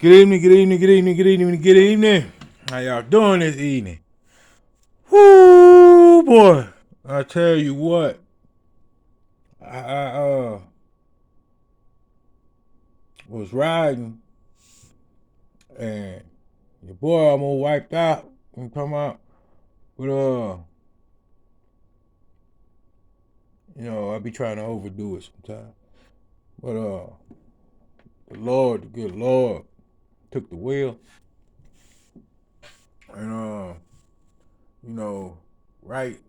Good evening, good evening, good evening, good evening, good evening. How y'all doing this evening? Whoo, boy. I tell you what. I was riding and your boy almost wiped out. I'm talking about, but I be trying to overdo it sometimes. But the Lord, the good Lord, took the wheel, and right.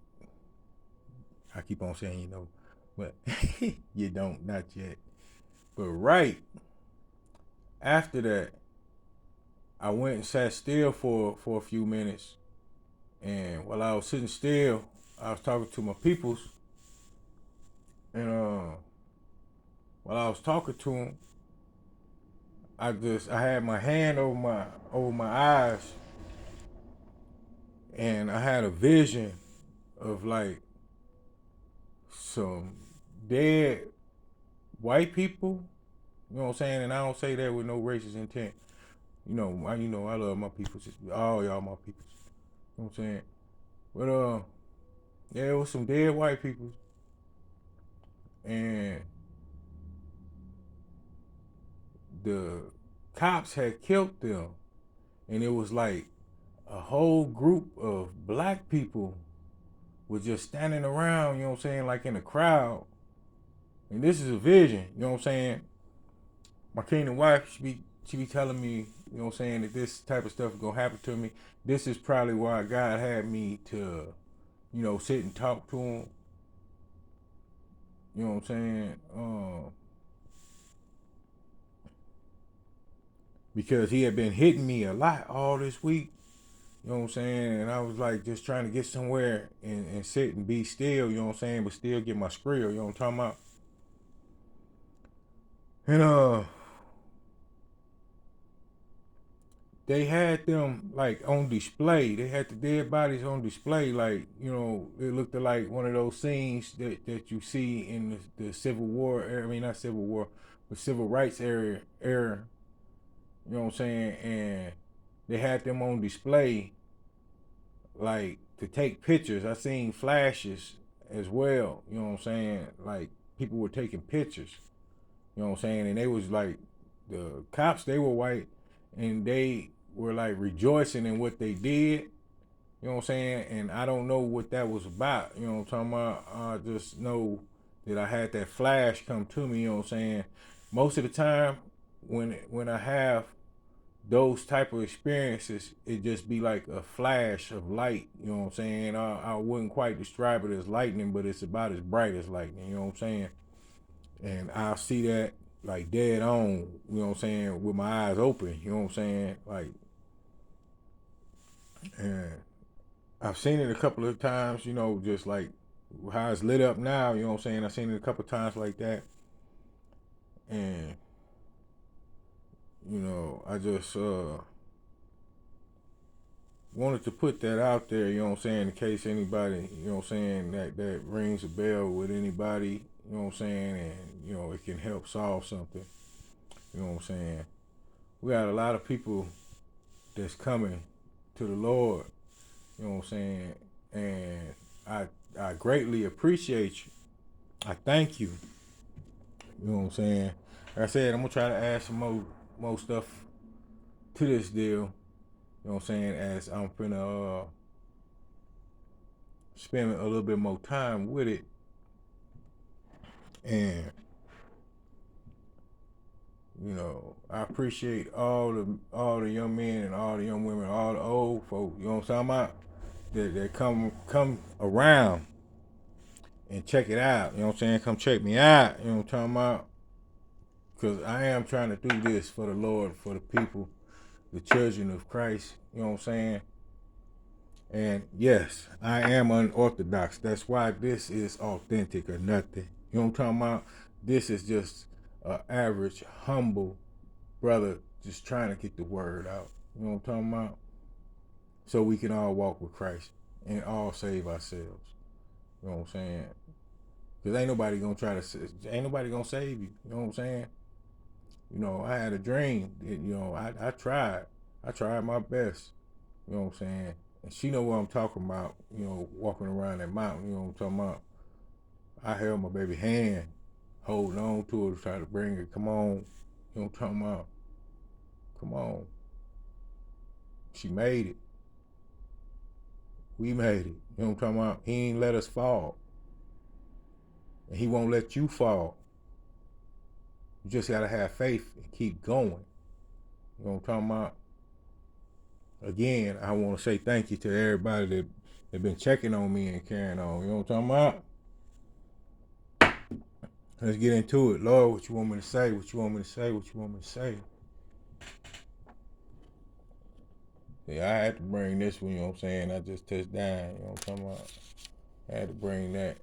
I keep on saying but you don't, not yet. But right after that, I went and sat still for a few minutes, and while I was sitting still, I was talking to my peoples, and while I was talking to them, I had my hand over my eyes, and I had a vision of like some dead white people. You know what I'm saying? And I don't say that with no racist intent. I love my people, all y'all my people. You know what I'm saying? But yeah, it was some dead white people, and the cops had killed them, and it was like a whole group of black people was just standing around, you know what I'm saying, like in a crowd. And this is a vision, you know what I'm saying? My kingdom wife, she be telling me, you know what I'm saying, that this type of stuff is gonna happen to me. This is probably why God had me to, sit and talk to him. You know what I'm saying? Because he had been hitting me a lot all this week. You know what I'm saying? And I was like just trying to get somewhere and sit and be still, you know what I'm saying, but still get my skrill, you know what I'm talking about? And they had them like on display. They had the dead bodies on display, like, it looked like one of those scenes that you see in the Civil War era. I mean, not Civil War, but Civil Rights era, you know what I'm saying? And they had them on display like to take pictures. I seen flashes as well, you know what I'm saying? Like people were taking pictures, you know what I'm saying? And they was like, the cops, they were white, and they were like rejoicing in what they did, you know what I'm saying? And I don't know what that was about, you know what I'm talking about? I just know that I had that flash come to me, you know what I'm saying? Most of the time when I have those type of experiences, it just be like a flash of light, you know what I'm saying? I wouldn't quite describe it as lightning, but it's about as bright as lightning, you know what I'm saying? And I'll see that like dead on, you know what I'm saying, with my eyes open, you know what I'm saying? Like, and I've seen it a couple of times, just like how it's lit up now, you know what I'm saying? I've seen it a couple of times like that. And, I just wanted to put that out there, you know what I'm saying, in case anybody, you know what I'm saying, that rings a bell with anybody, you know what I'm saying, and, it can help solve something, you know what I'm saying. We got a lot of people that's coming to the Lord, you know what I'm saying, and I greatly appreciate you. I thank you, you know what I'm saying. Like I said, I'm gonna try to add some more stuff to this deal, you know what I'm saying, as I'm finna spend a little bit more time with it. And I appreciate all the young men and all the young women, all the old folk, you know what I'm talking about, that come around and check it out, you know what I'm saying? Come check me out, you know what I'm talking about? Because I am trying to do this for the Lord, for the people, the children of Christ, you know what I'm saying? And yes, I am unorthodox. That's why this is authentic or nothing. You know what I'm talking about? This is just an average, humble brother just trying to get the word out. You know what I'm talking about? So we can all walk with Christ and all save ourselves. You know what I'm saying? Because ain't nobody gonna save you. You know what I'm saying? You know, I had a dream. That, you know, I tried. I tried my best. You know what I'm saying? And she know what I'm talking about. You know, walking around that mountain. You know what I'm talking about? I held my baby hand, holding on to her to try to bring her. Come on. You know what I'm talking about? Come on. She made it. We made it. You know what I'm talking about? He ain't let us fall. And he won't let you fall. You just gotta have faith and keep going. You know what I'm talking about? Again, I want to say thank you to everybody that been checking on me and carrying on. You know what I'm talking about? Let's get into it. Lord, what you want me to say? What you want me to say? What you want me to say? Yeah, I had to bring this one, you know what I'm saying? I just touched down, you know what I'm talking about? I had to bring that,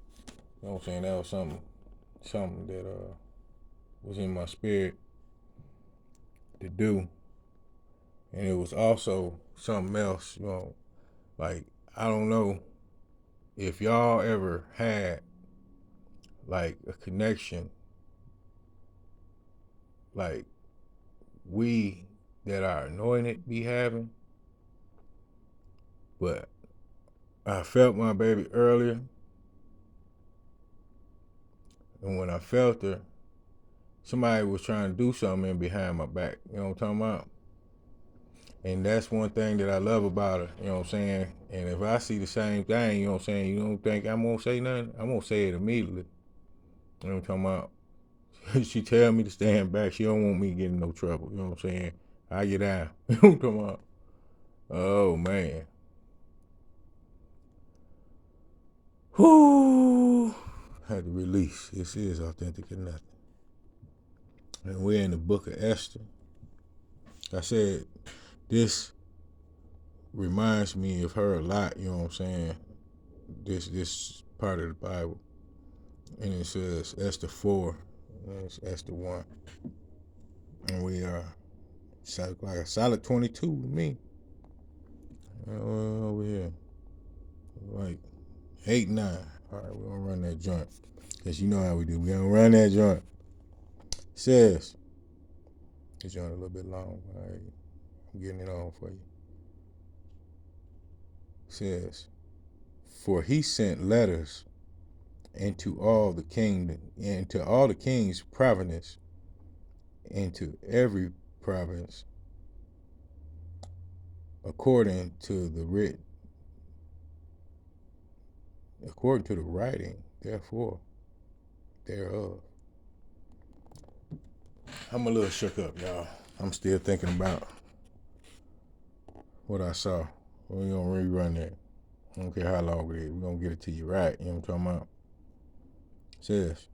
you know what I'm saying? That was something that was in my spirit to do. And it was also something else, you know, like, I don't know if y'all ever had like a connection like we that are anointed be having, but I felt my baby earlier, and when I felt her, somebody was trying to do something behind my back. You know what I'm talking about? And that's one thing that I love about her. You know what I'm saying? And if I see the same thing, you know what I'm saying, you don't think I'm gonna say nothing? I'm gonna say it immediately. You know what I'm talking about? She tell me to stand back. She don't want me getting no trouble. You know what I'm saying? I get down. You know what I'm talking about? Oh man. Whoo! Had to release. This is authentic or nothing. And we're in the book of Esther. I said this reminds me of her a lot, you know what I'm saying? This part of the Bible. And it says Esther 4. And it's Esther 1. And we are like a solid 22 with me. Over here. Like 8, 9. Alright, we're gonna run that joint. Cause you know how we do. We're gonna run that joint. It says this joint a little bit long. Alright. I'm getting it on for you. It says, for he sent letters into all the king's province, into every province, according to the writing, therefore, thereof. I'm a little shook up, y'all. I'm still thinking about what I saw. We're gonna rerun that. I don't care how long it is. We're gonna get it to you right. You know what I'm talking about? It says,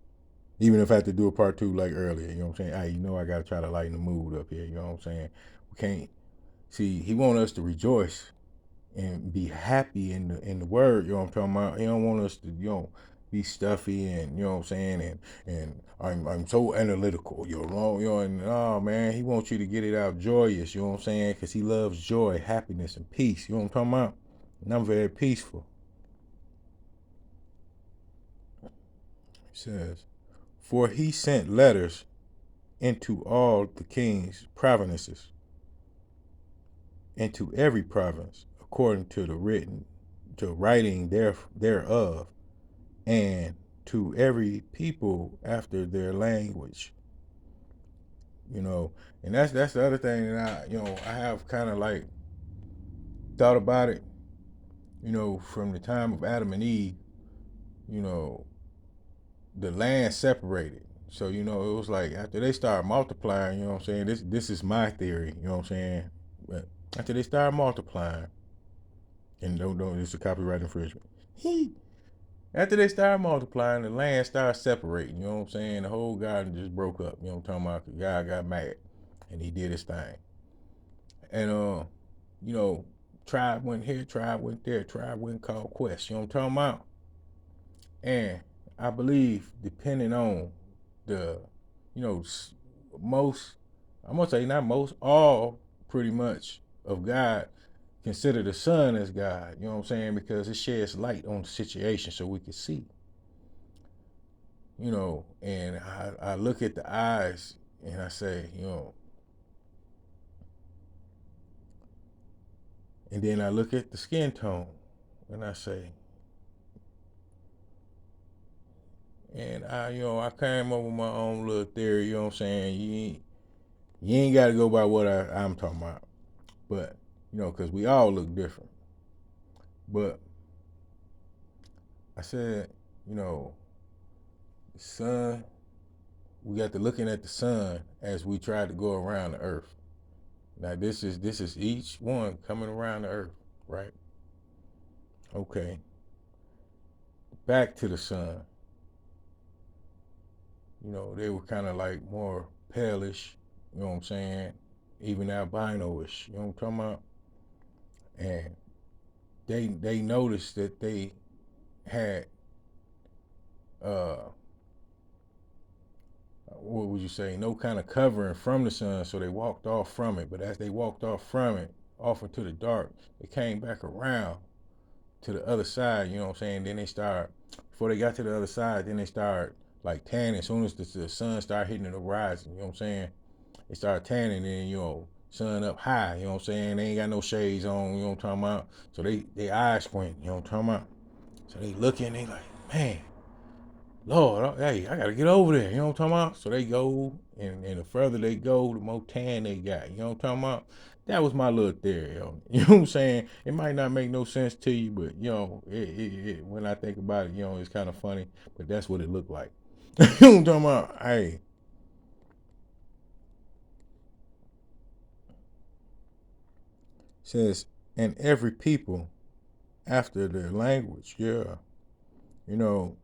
even if I have to do a part 2 like earlier, you know what I'm saying? Hey, you know I gotta try to lighten the mood up here, you know what I'm saying? We can't see, he want us to rejoice and be happy in the word, you know what I'm talking about? He don't want us to, be stuffy and you know what I'm saying, and I'm so analytical, and oh man, he wants you to get it out joyous, you know what I'm saying? Because he loves joy, happiness, and peace, you know what I'm talking about? And I'm very peaceful. It says, for he sent letters into all the king's provinces, into every province, according to the writing thereof, and to every people after their language. And that's the other thing that I have kind of like thought about it. From the time of Adam and Eve, the land separated. So it was like after they started multiplying, you know what I'm saying. This is my theory, you know what I'm saying. But after they started multiplying, and don't it's a copyright infringement. After they started multiplying, the land started separating. You know what I'm saying? The whole garden just broke up. You know what I'm talking about? The guy got mad, and he did his thing. And tribe went here, tribe went there, tribe went called quest. You know what I'm talking about? And I believe, depending on the, most, I'm gonna say not most, all pretty much of God consider the sun as God. You know what I'm saying? Because it sheds light on the situation so we can see. And I look at the eyes And I say, and then I look at the skin tone, and I say, and I came up with my own little theory. You know what I'm saying? You ain't got to go by what I'm talking about, but because we all look different. But I said, the sun. We got to looking at the sun as we try to go around the earth. Now this is each one coming around the earth, right? Okay. Back to the sun. They were kind of like more palish, you know what I'm saying? Even albino-ish, you know what I'm talking about? And they noticed that they had uh what would you say, no kind of covering from the sun, so they walked off from it. But as they walked off from it, off into the dark, they came back around to the other side, you know what I'm saying? Then they start, before they got to the other side, then they start like tanning. As soon as the sun started hitting the horizon, you know what I'm saying? They start tanning, and sun up high, you know what I'm saying? They ain't got no shades on, you know what I'm talking about? So they eyes squint, you know what I'm talking about? So they looking, they like, man, Lord, hey, I gotta get over there, you know what I'm talking about? So they go, and the further they go, the more tan they got, you know what I'm talking about? That was my little theory, yo. You know what I'm saying? It might not make no sense to you, but when I think about it, it's kind of funny. But that's what it looked like. You know what I'm talking about? Hey, says, and every people after their language, yeah. You know,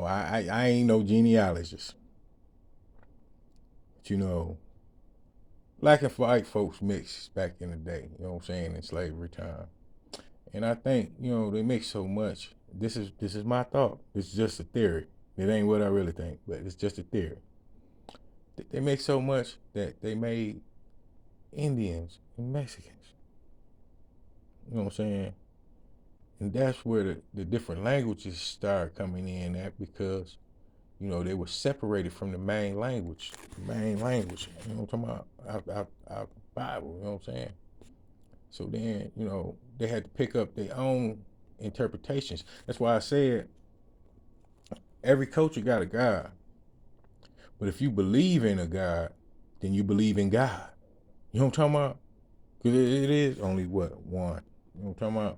I ain't no genealogist, but black and white folks mixed back in the day, you know what I'm saying, in slavery time. And I think, they mix so much. This is my thought. It's just a theory. It ain't what I really think, but it's just a theory. They mix so much that they made Indians and Mexicans. You know what I'm saying? And that's where the different languages start coming in at, because they were separated from the main language. The main language, what I'm talking about? Our Bible, you know what I'm saying? So then, they had to pick up their own interpretations. That's why I said every culture got a God. But if you believe in a God, then you believe in God. You know what I'm talking about? Because it is only what? One. You know what I'm talking about?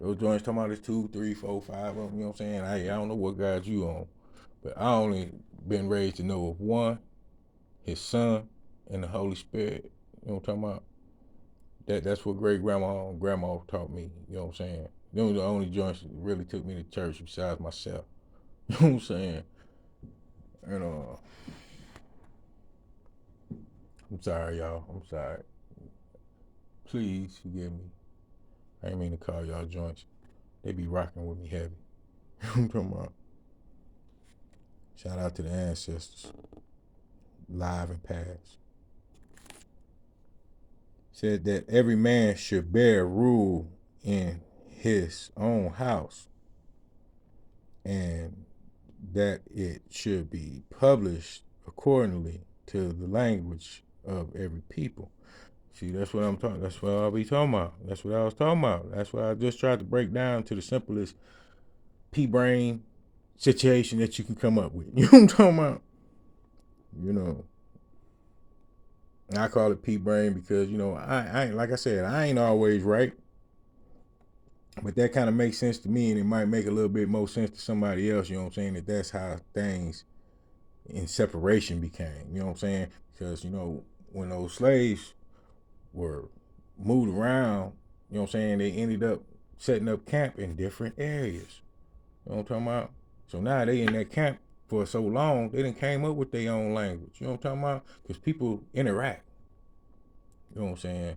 Those joints talking about is 2, 3, 4, 5 of them. You know what I'm saying? I don't know what God you on. But I only been raised to know of one, his son, and the Holy Spirit. You know what I'm talking about? That's what great grandma and grandma taught me. You know what I'm saying? Those are the only joints that really took me to church besides myself. You know what I'm saying? And I'm sorry, y'all. I'm sorry. Please forgive me. I ain't mean to call y'all joints. They be rocking with me heavy. I'm talking about. Shout out to the ancestors, live and past. Said that every man should bear rule in his own house, and that it should be published accordingly to the language of every people. See, that's what I'm talking. That's what I'll be talking about. That's what I was talking about. That's what I just tried to break down to the simplest pea brain situation that you can come up with. You know what I'm talking about? You know, I call it pea brain because I ain't, like I said, I ain't always right, but that kind of makes sense to me, and it might make a little bit more sense to somebody else. You know what I'm saying? That's how things in separation became. You know what I'm saying? Because when those slaves were moved around, you know what I'm saying, they ended up setting up camp in different areas. You know what I'm talking about? So now they in that camp for so long, they done came up with their own language. You know what I'm talking about? Because people interact. You know what I'm saying?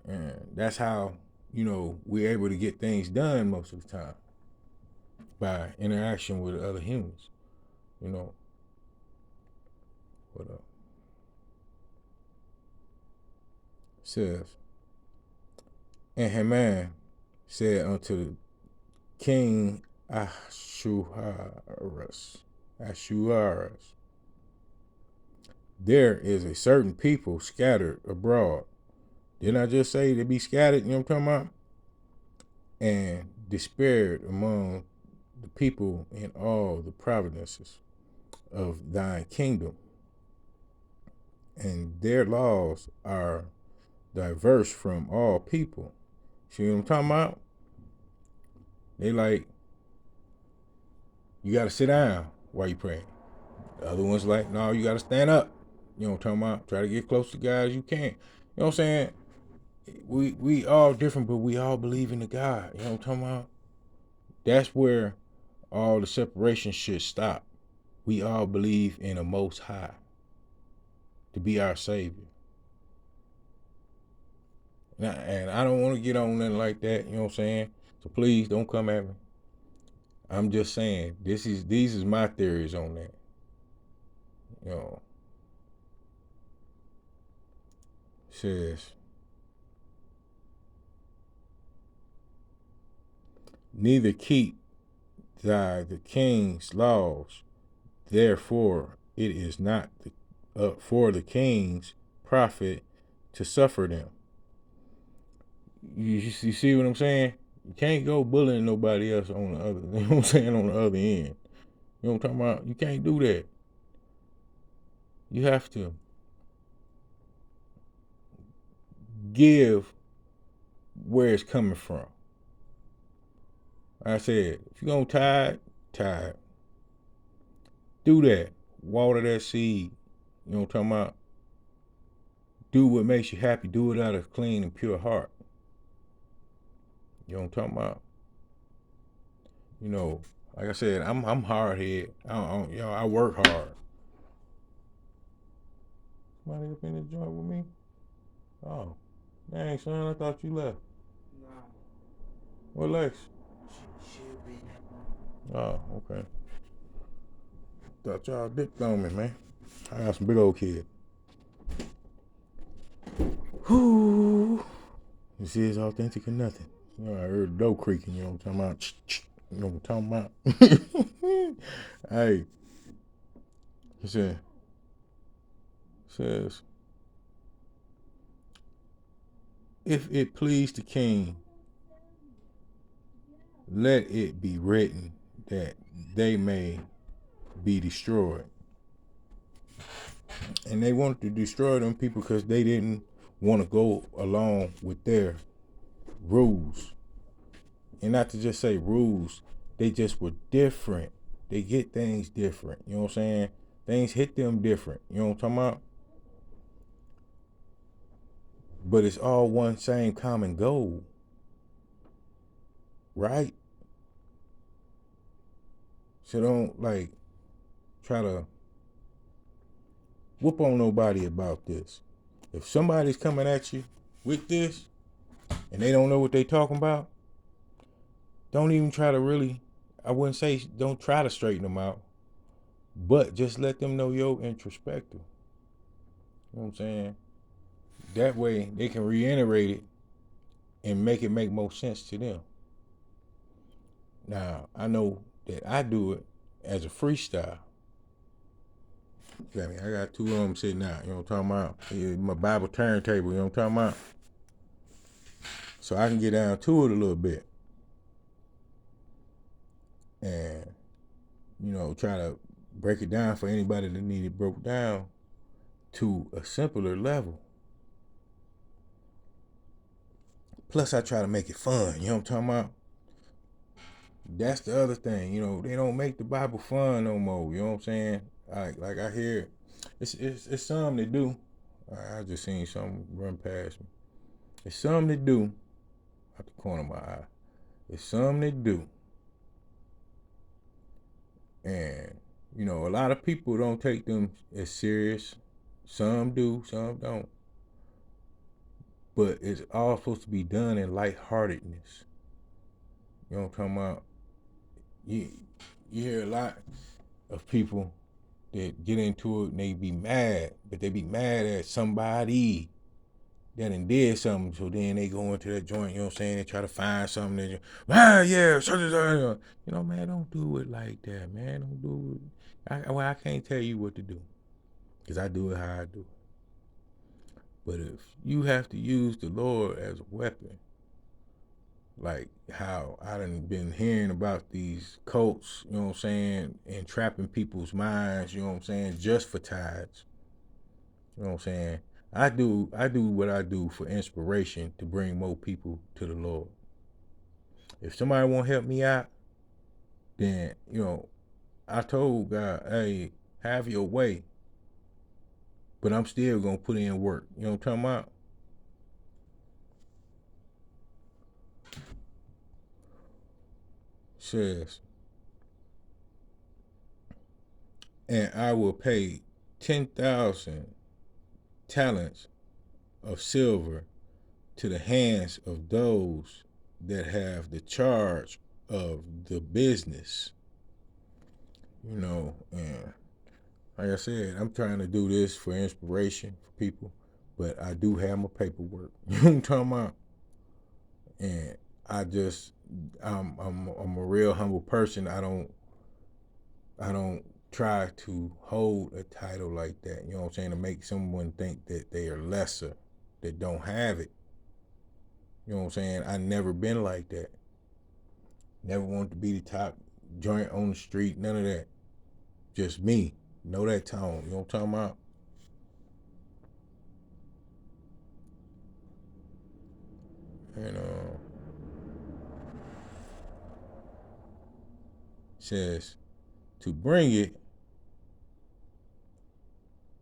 And that's how, we're able to get things done most of the time, by interaction with other humans. You know. But says, and Haman said unto King Ahasuerus, there is a certain people scattered abroad. Didn't I just say to be scattered? You know what I'm talking about? And dispersed among the people in all the provinces of thine kingdom. And their laws are diverse from all people. See what I'm talking about? They like, you got to sit down while you praying. The other one's like, no, you got to stand up. You know what I'm talking about? Try to get close to God as you can. You know what I'm saying? We all different, but we all believe in the God. You know what I'm talking about? That's where all the separation should stop. We all believe in a Most High to be our Savior. And I don't want to get on nothing like that. You know what I'm saying? So please don't come at me. I'm just saying these is my theories on that. You know, it says, neither keep the king's laws, therefore it is not for the king's profit to suffer them. You see what I'm saying? You can't go bullying nobody else on the other. You know what I'm saying, on the other end. You know what I'm talking about? You can't do that. You have to give where it's coming from. Like I said, if you're gonna tithe. Do that. Water that seed. You know what I'm talking about? Do what makes you happy. Do it out of a clean and pure heart. You know what I'm talking about? You know, like I said, I'm hard headed. I work hard. Somebody up in the joint with me? Oh, dang, son, I thought you left. No. What, Lex? Should be. Oh, okay. Thought y'all dipped on me, man. I got some big old kids. Whoo. This is authentic or nothing. You know, I heard the door creaking, you know what I'm talking about? You know what I'm talking about? Hey. He says, if it please the king, let it be written that they may be destroyed. And they wanted to destroy them people because they didn't want to go along with their rules. And not to just say rules, they just were different. They get things different. You know what I'm saying? Things hit them different. You know what I'm talking about? But it's all one same common goal. Right? So don't like try to whoop on nobody about this. If somebody's coming at you with this and they don't know what they talking about, don't even try to really, I wouldn't say don't try to straighten them out, but just let them know your introspective. You know what I'm saying? That way they can reiterate it and make it make more sense to them. Now, I know that I do it as a freestyle. I mean, I got two of them sitting out, you know what I'm talking about? My Bible turntable, you know what I'm talking about? So I can get down to it a little bit. And, you know, try to break it down for anybody that need it broke down to a simpler level. Plus, I try to make it fun, you know what I'm talking about? That's the other thing, you know, they don't make the Bible fun no more, you know what I'm saying? Like I hear, it's some that do. I just seen something run past me. It's some that do, out the corner of my eye. It's some that do. And, you know, a lot of people don't take them as serious. Some do, some don't. But it's all supposed to be done in lightheartedness. You know what I'm talking about? You hear a lot of people that get into it and they be mad, but they be mad at somebody that done did something, so then they go into that joint, you know what I'm saying, they try to find something, you know, man, don't do it like that, man, don't do it. I can't tell you what to do, because I do it how I do it. But if you have to use the Lord as a weapon, like how I done been hearing about these cults, you know what I'm saying, and trapping people's minds, you know what I'm saying, just for tithes. You know what I'm saying? I do what I do for inspiration to bring more people to the Lord. If somebody won't help me out, then I told God, hey, have your way, but I'm still gonna put in work. You know what I'm talking about? Says, and I will pay 10,000 talents of silver to the hands of those that have the charge of the business. And like I said, I'm trying to do this for inspiration for people, but I do have my paperwork. You know what I'm talking about? And I just, I'm a real humble person. I don't try to hold a title like that. You know what I'm saying? To make someone think that they are lesser, that don't have it. You know what I'm saying? I never been like that. Never wanted to be the top joint on the street. None of that. Just me. Know that tone. You know what I'm talking about? And says to bring it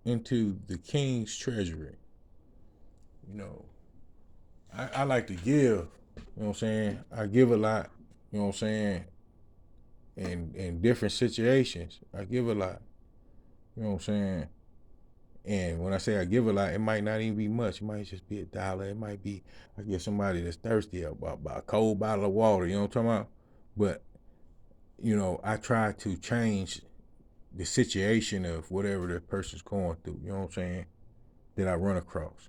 into the king's treasury. You know, I like to give. You know what I'm saying? I give a lot. You know what I'm saying? In different situations, I give a lot. You know what I'm saying? And when I say I give a lot, it might not even be much. It might just be $1. It might be I give somebody that's thirsty about a cold bottle of water. You know what I'm talking about? But I try to change the situation of whatever the person's going through. You know what I'm saying? That I run across.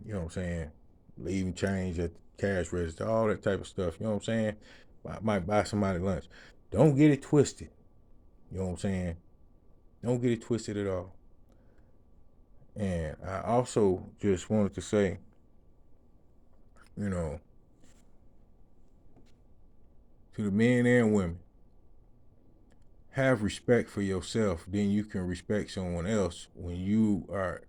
You know what I'm saying? Leaving change at the cash register, all that type of stuff. You know what I'm saying? I might buy somebody lunch. Don't get it twisted. You know what I'm saying? Don't get it twisted at all. And I also just wanted to say, you know, to the men and women, have respect for yourself. Then you can respect someone else when you are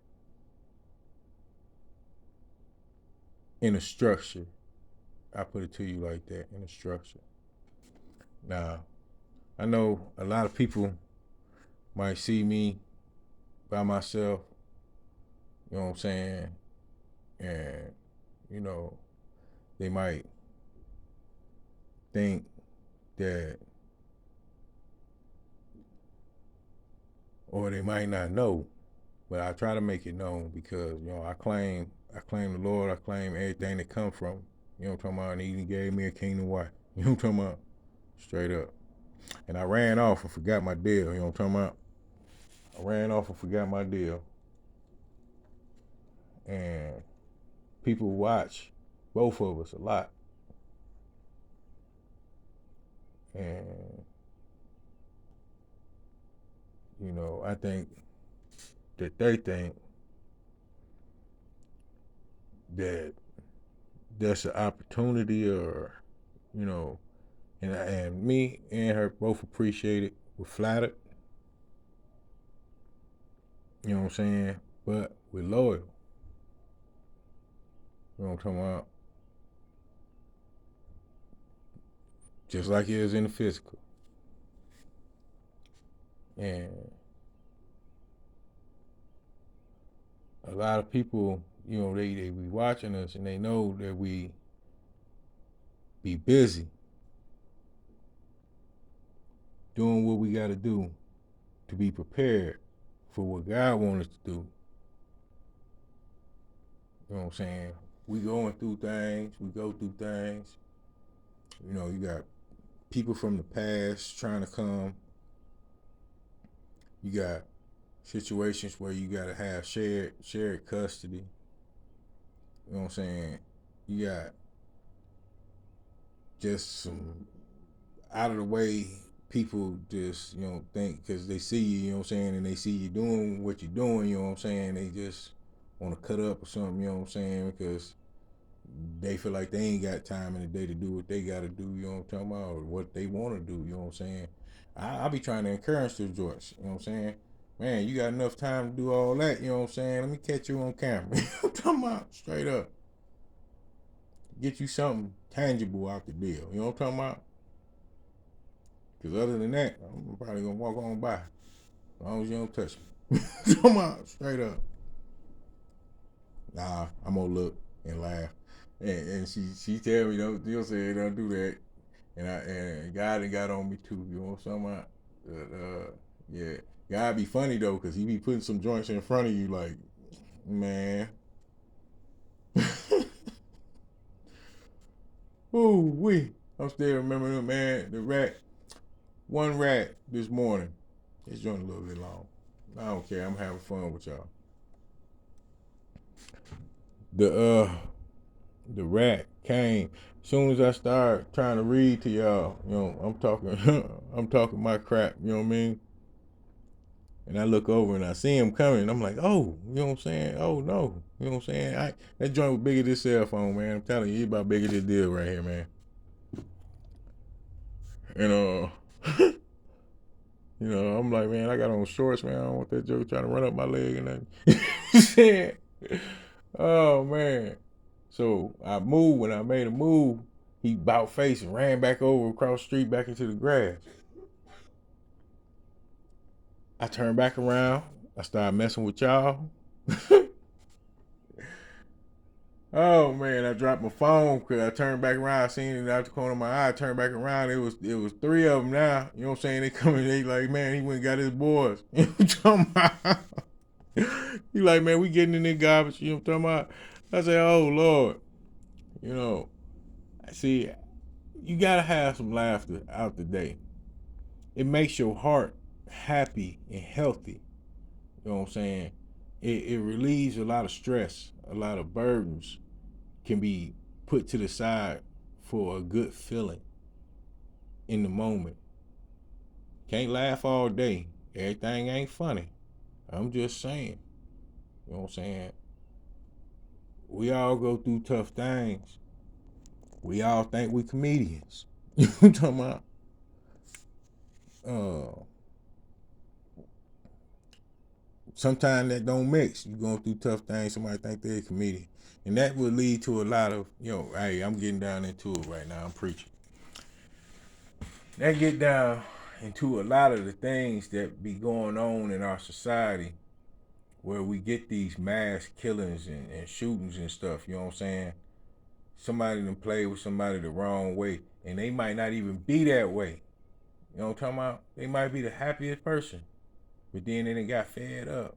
in a structure. I put it to you like that, in a structure. Now, I know a lot of people might see me by myself, you know what I'm saying? And, you know, they might think that, or they might not know, but I try to make it known because, I claim the Lord, I claim everything that come from, you know what I'm talking about? And he even gave me a kingdom wife, you know what I'm talking about? Straight up. And I ran off and forgot my deal, you know what I'm talking about? I ran off and forgot my deal. And people watch both of us a lot. And, I think that they think that that's an opportunity or, you know, and me and her both appreciate it. We're flattered, you know what I'm saying? But we're loyal. You know what I'm talking about? Just like it is in the physical. And a lot of people, they be watching us and they know that we be busy doing what we got to do to be prepared for what God wants us to do. You know what I'm saying? We going through things. We go through things. You got people from the past trying to come. You got situations where you got to have shared custody. You know what I'm saying? You got just some out of the way people just, think because they see you, you know what I'm saying, and they see you doing what you're doing, you know what I'm saying, they just want to cut up or something, you know what I'm saying, because they feel like they ain't got time in the day to do what they got to do, you know what I'm talking about, or what they want to do, you know what I'm saying. I be trying to encourage the joints, you know what I'm saying. Man, you got enough time to do all that, you know what I'm saying. Let me catch you on camera. You know what I'm talking about? Straight up. Get you something tangible out the deal. You know what I'm talking about? Because other than that, I'm probably going to walk on by. As long as you don't touch me. Come on, straight up. Nah, I'm going to look and laugh. And she tell me, don't say don't do that. And God got on me too. You know what I'm talking about? Yeah. God be funny though, because he be putting some joints in front of you like, man. Ooh, I'm still remembering, man, the rat. One rat this morning. This joint a little bit long. I don't care. I'm having fun with y'all. The the rat came. As soon as I start trying to read to y'all, I'm talking I'm talking my crap, you know what I mean? And I look over and I see him coming, and I'm like, oh, you know what I'm saying? Oh no. You know what I'm saying? That joint was bigger than this cell phone, man. I'm telling you, he about bigger than this deal right here, man. And I'm like, man, I got on shorts, man. I don't want that joke trying to run up my leg and nothing. Oh man. So I moved. When I made a move, he bout face and ran back over across the street back into the grass. I turned back around. I started messing with y'all. Oh man, I dropped my phone because I turned back around. I seen it out the corner of my eye. I turned back around. It was three of them now. You know what I'm saying? They coming. They like, man, he went and got his boys. You know what I'm talking about? He like, man, we getting in the garbage. You know what I'm talking about? I say, oh Lord. You know, see, you gotta have some laughter out the day. It makes your heart happy and healthy. You know what I'm saying? It relieves a lot of stress, a lot of burdens can be put to the side for a good feeling in the moment. Can't laugh all day. Everything ain't funny. I'm just saying. You know what I'm saying? We all go through tough things. We all think we comedians. You know what I'm talking about? Uh, Sometimes that don't mix. You going through tough things, somebody think they're a comedian. And that would lead to a lot of, hey, I'm getting down into it right now. I'm preaching. That get down into a lot of the things that be going on in our society where we get these mass killings and shootings and stuff, you know what I'm saying? Somebody done play with somebody the wrong way, and they might not even be that way. You know what I'm talking about? They might be the happiest person, but then they done got fed up.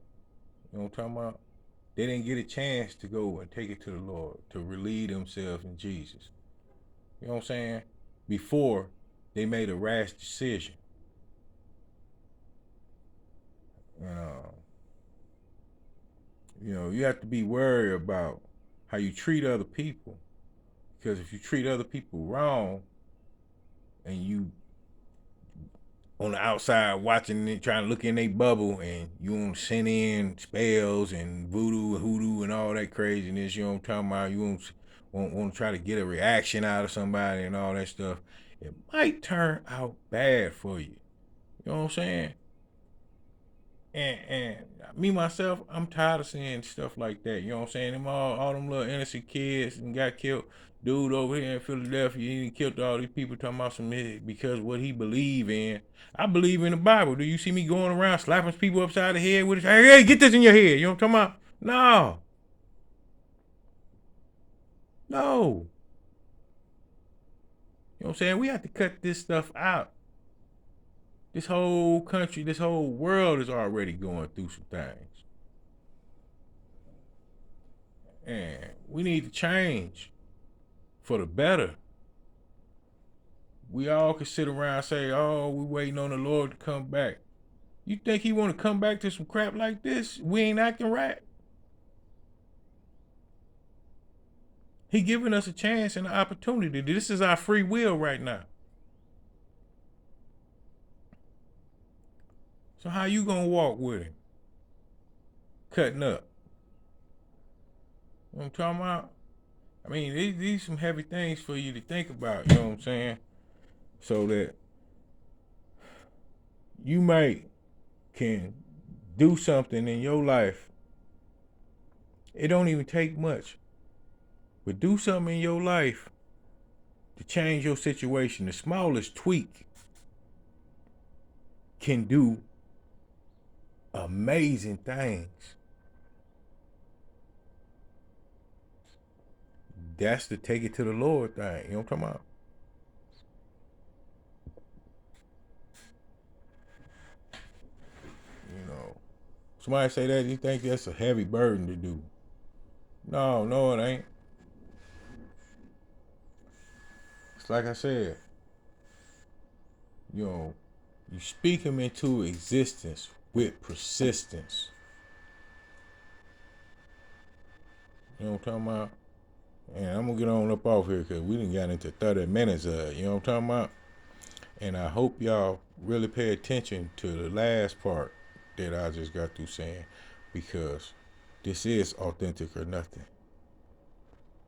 You know what I'm talking about? They didn't get a chance to go and take it to the Lord, to relieve themselves in Jesus. You know what I'm saying? Before they made a rash decision. Uh, you have to be worried about how you treat other people. Because if you treat other people wrong and you on the outside watching it, trying to look in their bubble, and you want to send in spells and voodoo and hoodoo and all that craziness, you know what I'm talking about? You want to try to get a reaction out of somebody and all that stuff. It might turn out bad for you. You know what I'm saying? And me myself, I'm tired of seeing stuff like that. You know what I'm saying? Them all them little innocent kids and got killed. Dude over here in Philadelphia, he killed all these people talking about some because what he believe in. I believe in the Bible. Do you see me going around slapping people upside the head with it? Hey, get this in your head. You know what I'm talking about? No. No. You know what I'm saying? We have to cut this stuff out. This whole country, this whole world is already going through some things. And we need to change for the better. We all can sit around and say, oh, we waiting on the Lord to come back. You think he want to come back to some crap like this? We ain't acting right. He giving us a chance and an opportunity. This is our free will right now. So how you gonna walk with him? Cutting up. You know what I'm talking about? I mean, these some heavy things for you to think about, you know what I'm saying? So that you might can do something in your life. It don't even take much. But do something in your life to change your situation. The smallest tweak can do amazing things. That's the take it to the Lord thing. You know what I'm talking about? You know, somebody say that, you think that's a heavy burden to do. No, it ain't. It's like I said, you know, you speak them into existence with persistence. You know what I'm talking about? And I'm gonna get on up off here because we done got into 30 minutes of it. You know what I'm talking about? And I hope y'all really pay attention to the last part that I just got through saying, because this is authentic or nothing.